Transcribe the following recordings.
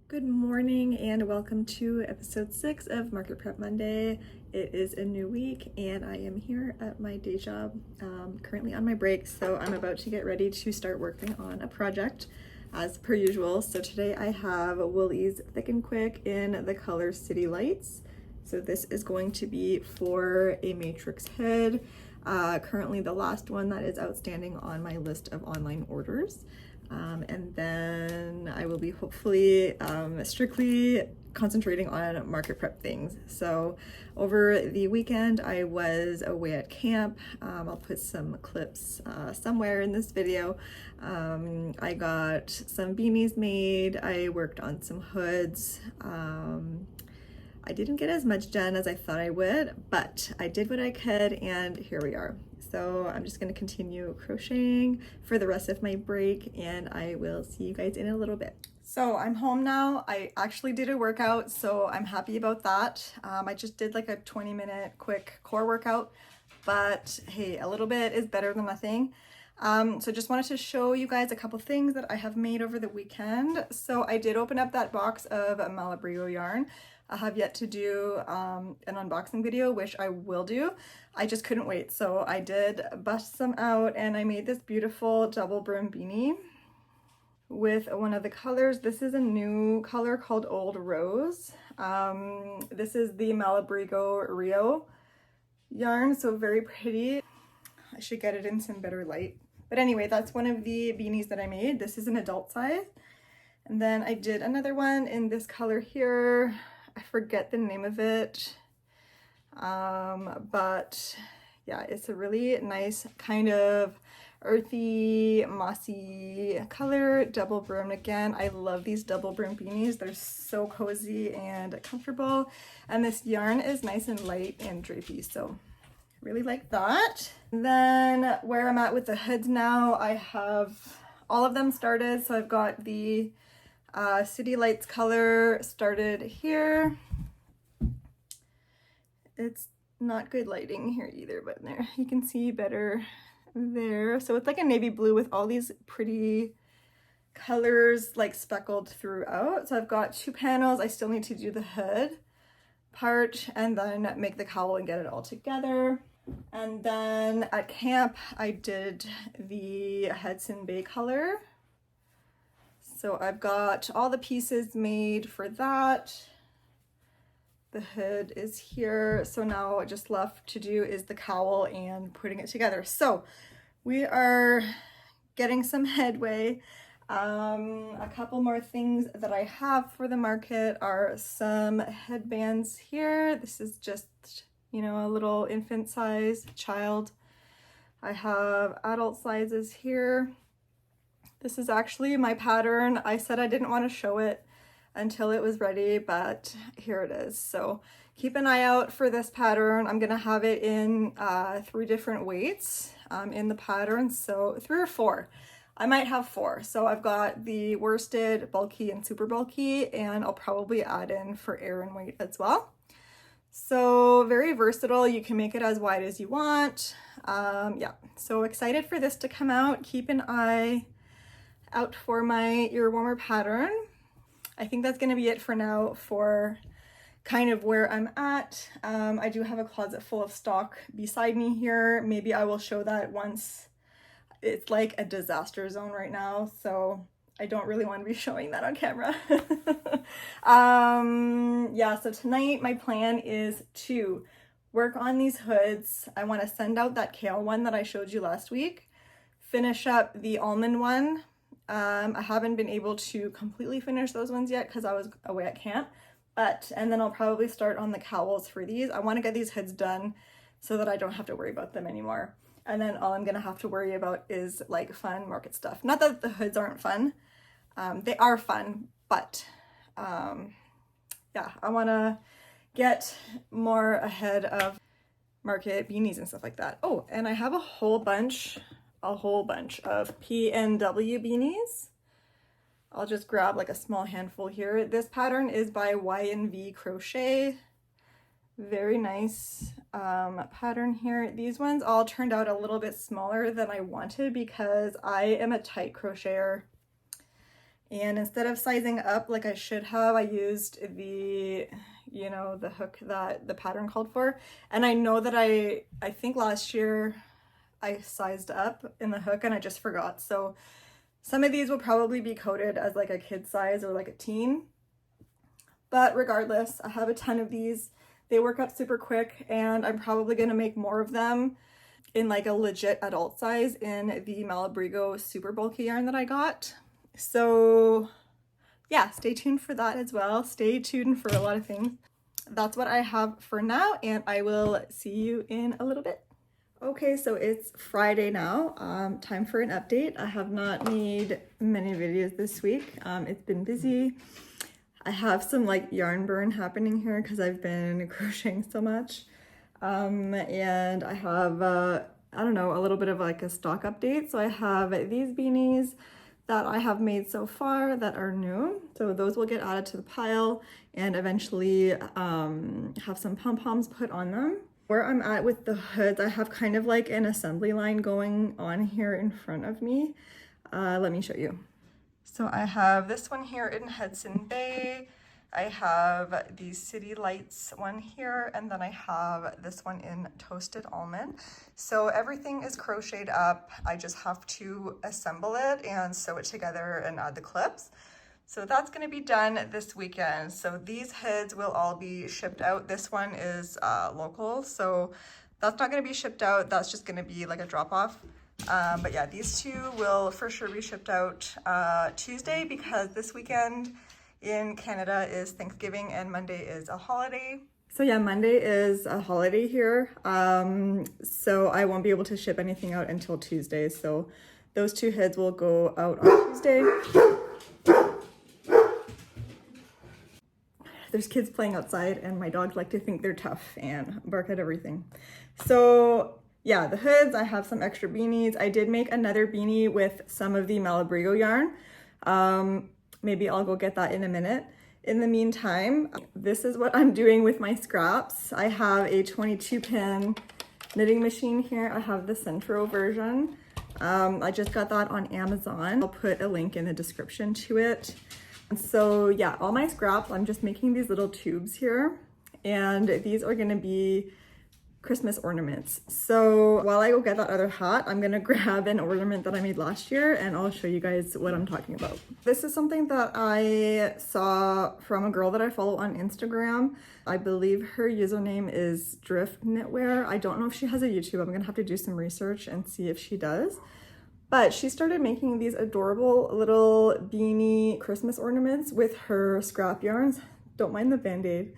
Good morning and welcome to episode 6 of Market Prep Monday. It is a new week and I am here at my day job, currently on my break, so I'm about to get ready to start working on a project as per usual. So today I have Woolies Thick and Quick in the color City Lights. So this is going to be for a Matrixx Hood, currently the last one that is outstanding on my list of online orders. And then I will be hopefully strictly concentrating on market prep things. So over the weekend I was away at camp. I'll put some clips somewhere in this video. I got some beanies made. I worked on some hoods. I didn't get as much done as I thought I would, but I did what I could and here we are. So I'm just going to continue crocheting for the rest of my break and I will see you guys in a little bit. So I'm home now. I actually did a workout, so I'm happy about that. I just did like a 20-minute quick core workout, but hey, a little bit is better than nothing. So just wanted to show you guys a couple things that I have made over the weekend. So I did open up that box of Malabrigo yarn. I have yet to do an unboxing video, which I will do. I just couldn't wait. So I did bust some out and I made this beautiful double brim beanie with one of the colors. This is a new color called Old Rose. This is the Malabrigo Rio yarn, so very pretty. I should get it in some better light. But anyway, that's one of the beanies that I made. This is an adult size. And then I did another one in this color here. I forget the name of it, but yeah, it's a really nice kind of earthy, mossy color, double brim. Again, I love these double brim beanies. They're so cozy and comfortable, and this yarn is nice and light and drapey, so really like that. And then where I'm at with the hoods now, I have all of them started. So I've got the City Lights color started here. It's not good lighting here either, but there you can see better there. So it's like a navy blue with all these pretty colors like speckled throughout. So I've got 2 panels. I still need to do the hood part and then make the cowl and get it all together. And then at camp I did the Hudson Bay color. So I've got all the pieces made for that. The hood is here. So now what just left to do is the cowl and putting it together. So we are getting some headway. A couple more things that I have for the market are some headbands here. This is just, you know, a little infant size child. I have adult sizes here. This is actually my pattern. I said I didn't want to show it until it was ready, but here it is. So keep an eye out for this pattern. I'm gonna have it in 3 different weights in the pattern. So 3 or 4. I might have 4. So I've got the worsted, bulky, and super bulky, and I'll probably add in for Aran weight as well. So very versatile. You can make it as wide as you want. Yeah, so excited for this to come out. Keep an eye out for my ear warmer pattern. I think that's going to be it for now for kind of where I'm at. I do have a closet full of stock beside me here. Maybe I will show that once. It's like a disaster zone right now, so I don't really want to be showing that on camera. Yeah, so tonight my plan is to work on these hoods. I want to send out that kale one that I showed you last week, finish up the almond one. I haven't been able to completely finish those ones yet because I was away at camp, and then I'll probably start on the cowls for these. I want to get these hoods done so that I don't have to worry about them anymore. And then all I'm gonna have to worry about is like fun market stuff. Not that the hoods aren't fun. They are fun, but yeah, I wanna get more ahead of market beanies and stuff like that. Oh, and I have a whole bunch of PNW beanies. I'll just grab like a small handful here. This pattern is by Y&V Crochet. Very nice pattern here. These ones all turned out a little bit smaller than I wanted because I am a tight crocheter And instead of sizing up like I should have, I used the, you know, the hook that the pattern called for. And I know that I think last year I sized up in the hook and I just forgot. So some of these will probably be coded as like a kid size or like a teen. But regardless, I have a ton of these. They work up super quick and I'm probably gonna make more of them in like a legit adult size in the Malabrigo super bulky yarn that I got. So yeah, stay tuned for that as well. Stay tuned for a lot of things. That's what I have for now, and I will see you in a little bit. Okay, so it's Friday now. Time for an update. I have not made many videos this week. It's been busy. I have some like yarn burn happening here because I've been crocheting so much. And I have, I don't know, a little bit of like a stock update. So I have these beanies that I have made so far that are new. So those will get added to the pile and eventually have some pom-poms put on them. Where I'm at with the hoods, I have kind of like an assembly line going on here in front of me. Let me show you. So I have this one here in Hudson Bay. I have the City Lights one here, and then I have this one in Toasted Almond. So everything is crocheted up. I just have to assemble it and sew it together and add the clips. So that's going to be done this weekend. So these hoods will all be shipped out. This one is local, so that's not going to be shipped out. That's just going to be like a drop-off. But yeah, these two will for sure be shipped out Tuesday because this weekend in Canada is Thanksgiving and Monday is a holiday. So yeah, Monday is a holiday here. So I won't be able to ship anything out until Tuesday. So those two hoods will go out on Tuesday. There's kids playing outside and my dogs like to think they're tough and bark at everything. So yeah, the hoods, I have some extra beanies. I did make another beanie with some of the Malabrigo yarn. Maybe I'll go get that in a minute. In the meantime, this is what I'm doing with my scraps. I have a 22 pin knitting machine here. I have the Sentro version. I just got that on Amazon. I'll put a link in the description to it. So yeah, all my scraps, I'm just making these little tubes here, and these are gonna be Christmas ornaments. So while I go get that other hat, I'm gonna grab an ornament that I made last year and I'll show you guys what I'm talking about. This is something that I saw from a girl that I follow on Instagram. I believe her username is Drift Knitwear. I don't know if she has a YouTube. I'm gonna have to do some research and see if she does. But she started making these adorable little beanie Christmas ornaments with her scrap yarns. Don't mind the band-aid.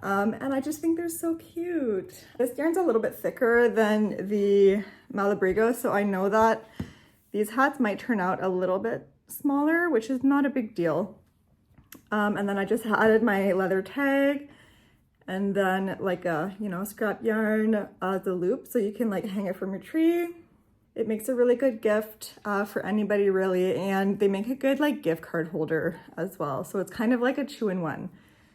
And I just think they're so cute. This yarn's a little bit thicker than the Malabrigo, so I know that these hats might turn out a little bit smaller, which is not a big deal. And then I just added my leather tag and then like a, you know, scrap yarn as a loop so you can like hang it from your tree. It makes a really good gift for anybody really, and they make a good like gift card holder as well. So it's kind of like a 2-in-1.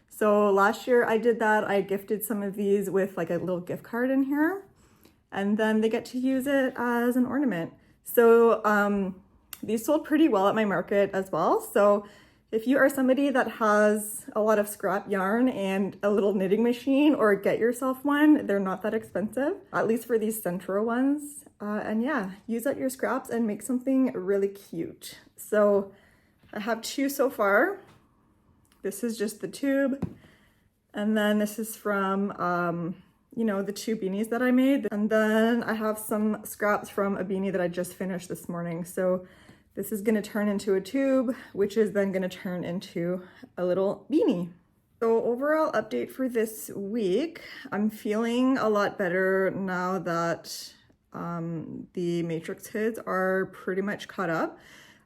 So last year I did that. I gifted some of these with like a little gift card in here, and then they get to use it as an ornament. So these sold pretty well at my market as well. So if you are somebody that has a lot of scrap yarn and a little knitting machine, or get yourself one, they're not that expensive, at least for these Sentro ones. And yeah, use up your scraps and make something really cute. So I have 2 so far. This is just the tube. And then this is from, you know, the 2 beanies that I made. And then I have some scraps from a beanie that I just finished this morning. So this is gonna turn into a tube, which is then gonna turn into a little beanie. So overall update for this week, I'm feeling a lot better now that the Matrixx hoods are pretty much caught up.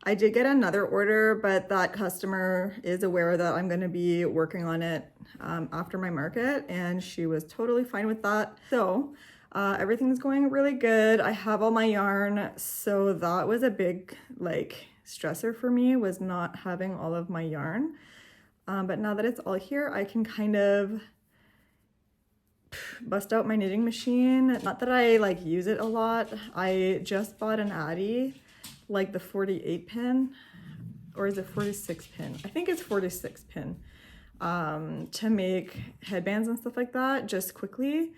I did get another order, but that customer is aware that I'm gonna be working on it after my market, and she was totally fine with that. So everything's going really good. I have all my yarn, so that was a big like stressor for me, was not having all of my yarn. But now that it's all here, I can kind of bust out my knitting machine. Not that I like use it a lot. I just bought an Addy, like the 48 pin. or is it 46 pin? I think it's 46 pin to make headbands and stuff like that just quickly.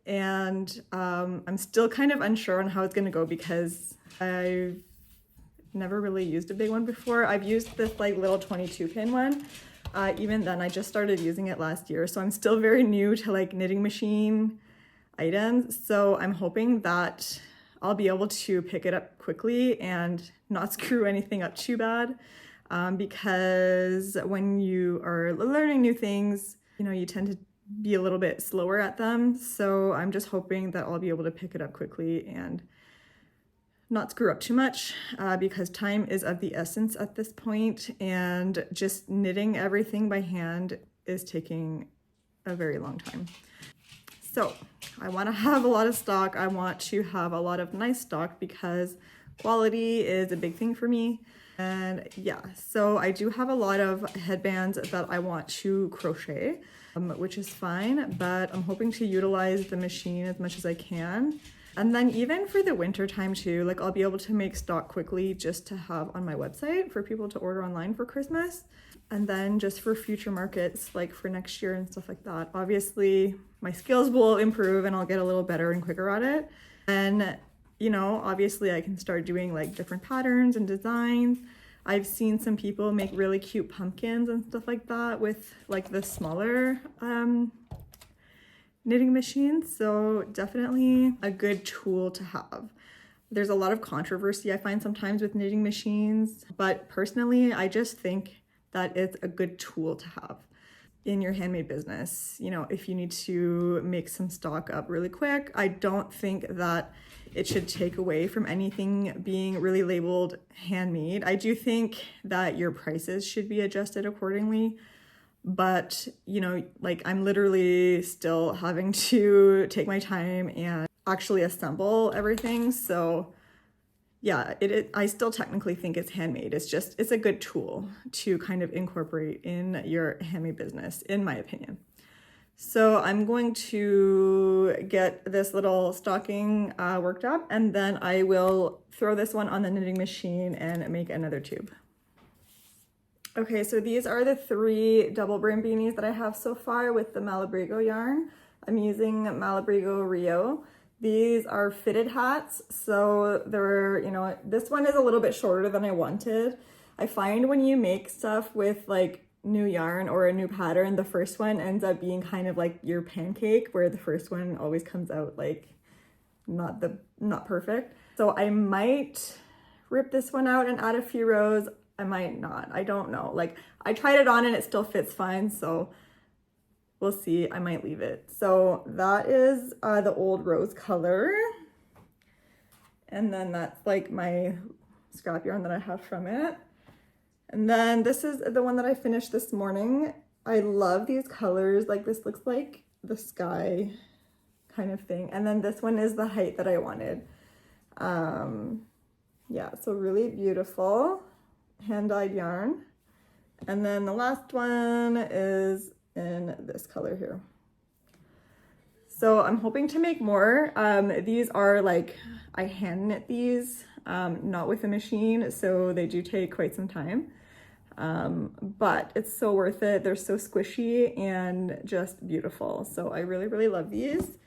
And I'm still kind of unsure on how it's gonna go because I've never really used a big one before. I've used this like little 22 pin one. Even then, I just started using it last year, so I'm still very new to like knitting machine items. So I'm hoping that I'll be able to pick it up quickly and not screw anything up too bad. Because when you are learning new things, you know, you tend to be a little bit slower at them. So I'm just hoping that I'll be able to pick it up quickly and not screw up too much, because time is of the essence at this point, and just knitting everything by hand is taking a very long time. So I want to have a lot of stock. I want to have a lot of nice stock because quality is a big thing for me. And yeah, so I do have a lot of headbands that I want to crochet, which is fine, but I'm hoping to utilize the machine as much as I can. And then even for the winter time too, like I'll be able to make stock quickly just to have on my website for people to order online for Christmas. And then just for future markets, like for next year and stuff like that. Obviously my skills will improve and I'll get a little better and quicker at it. And you know, obviously I can start doing like different patterns and designs. I've seen some people make really cute pumpkins and stuff like that with like the smaller knitting machines, so definitely a good tool to have. There's a lot of controversy I find sometimes with knitting machines, but personally I just think that it's a good tool to have in your handmade business. You know, if you need to make some stock up really quick, I don't think that it should take away from anything being really labeled handmade. I do think that your prices should be adjusted accordingly. But, you know, like I'm literally still having to take my time and actually assemble everything. So yeah, I still technically think it's handmade. It's a good tool to kind of incorporate in your handmade business, in my opinion. So I'm going to get this little stocking worked up, and then I will throw this one on the knitting machine and make another tube. Okay, so these are the 3 double brim beanies that I have so far with the Malabrigo yarn. I'm using Malabrigo Rio. These are fitted hats, so they're, you know, this one is a little bit shorter than I wanted. I find when you make stuff with like new yarn or a new pattern, the first one ends up being kind of like your pancake, where the first one always comes out like not perfect. So I might rip this one out and add a few rows. I might not, I don't know. Like I tried it on and it still fits fine, so we'll see. I might leave it. So that is the old rose color. And then that's like my scrap yarn that I have from it. And then this is the one that I finished this morning. I love these colors. Like this looks like the sky kind of thing. And then this one is the height that I wanted. Yeah, so really beautiful hand-dyed yarn. And then the last one is in this color here. So I'm hoping to make more. These are like, I hand knit these, not with a machine, so they do take quite some time. But it's so worth it. They're so squishy and just beautiful. So I really, really love these.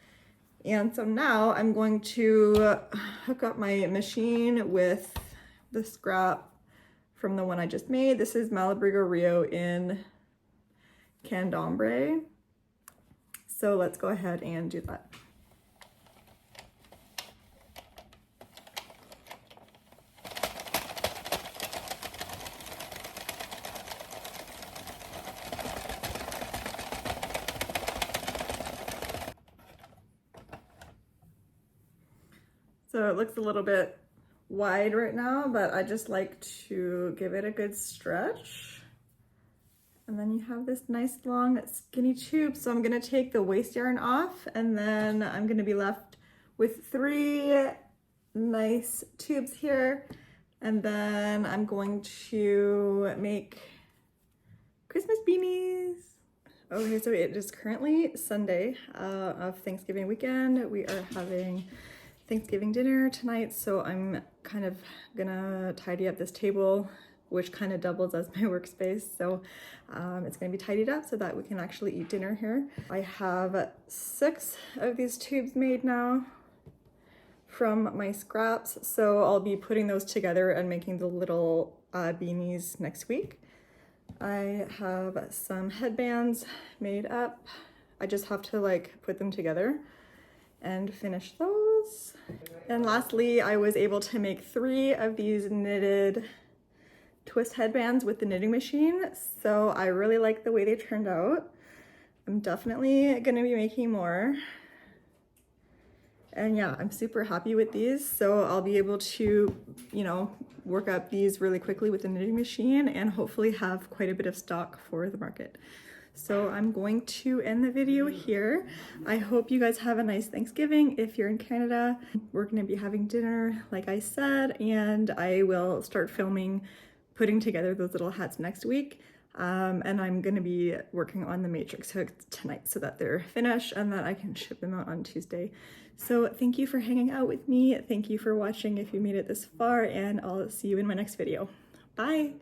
And so now I'm going to hook up my machine with the scrap from the one I just made. This is Malabrigo Rio in Candombre. So let's go ahead and do that. So it looks a little bit wide right now, but I just like to give it a good stretch. And then you have this nice long skinny tube. So I'm gonna take the waste yarn off, and then I'm gonna be left with 3 nice tubes here. And then I'm going to make Christmas beanies. Okay, so it is currently Sunday of Thanksgiving weekend. We are having Thanksgiving dinner tonight, so I'm kind of gonna tidy up this table which kind of doubles as my workspace. So it's gonna be tidied up so that we can actually eat dinner here. I have 6 of these tubes made now from my scraps. So I'll be putting those together and making the little beanies next week. I have some headbands made up. I just have to like put them together and finish those. And lastly, I was able to make 3 of these knitted twist headbands with the knitting machine. So I really like the way they turned out. I'm definitely gonna be making more. And yeah, I'm super happy with these. So I'll be able to, you know, work up these really quickly with the knitting machine and hopefully have quite a bit of stock for the market. So I'm going to end the video here. I hope you guys have a nice Thanksgiving. If you're in Canada, we're gonna be having dinner, like I said, and I will start filming, putting together those little hats next week. And I'm gonna be working on the Matrixx Hood tonight so that they're finished and that I can ship them out on Tuesday. So thank you for hanging out with me. Thank you for watching if you made it this far, and I'll see you in my next video. Bye.